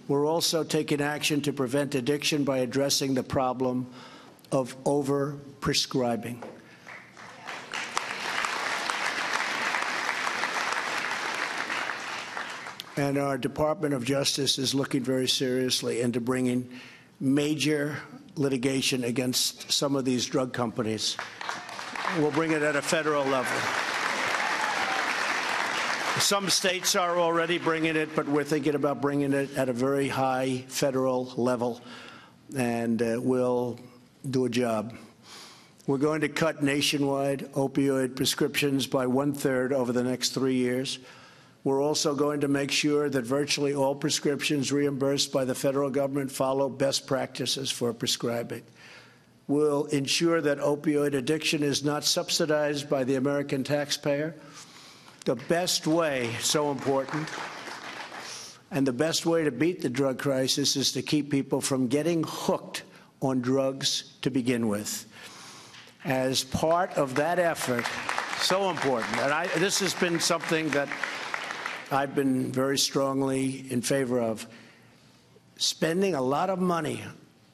We're also taking action to prevent addiction by addressing the problem of over-prescribing. And our Department of Justice is looking very seriously into bringing major litigation against some of these drug companies. We'll bring it at a federal level. Some states are already bringing it, but we're thinking about bringing it at a very high federal level, and we'll do a job. We're going to cut nationwide opioid prescriptions by 1/3 over the next 3 years. We're also going to make sure that virtually all prescriptions reimbursed by the federal government follow best practices for prescribing. We'll ensure that opioid addiction is not subsidized by the American taxpayer. The best way, so important, and the best way to beat the drug crisis is to keep people from getting hooked on drugs to begin with. As part of that effort, so important, and this has been something that I've been very strongly in favor of, spending a lot of money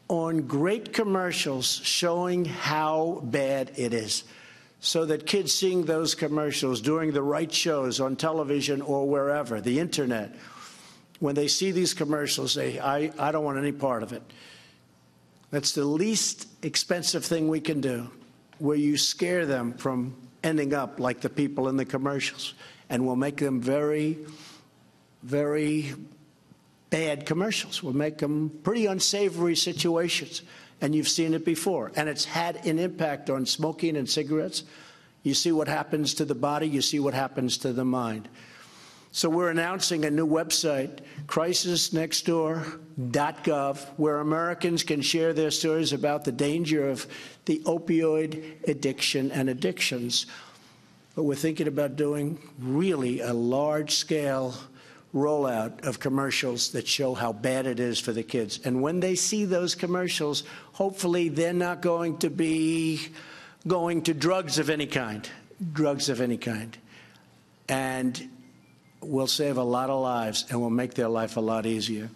on great commercials showing how bad it is, so that kids seeing those commercials during the right shows on television or wherever, the internet, when they see these commercials, say, I don't want any part of it. That's the least expensive thing we can do, where you scare them from ending up like the people in the commercials. And we'll make them very, very bad commercials. We'll make them pretty unsavory situations. And you've seen it before. And it's had an impact on smoking and cigarettes. You see what happens to the body. You see what happens to the mind. So we're announcing a new website, crisisnextdoor.gov, where Americans can share their stories about the danger of the opioid addiction and addictions. But we're thinking about doing really a large-scale rollout of commercials that show how bad it is for the kids. And when they see those commercials, hopefully they're not going to be going to drugs of any kind, And we'll save a lot of lives, and we'll make their life a lot easier.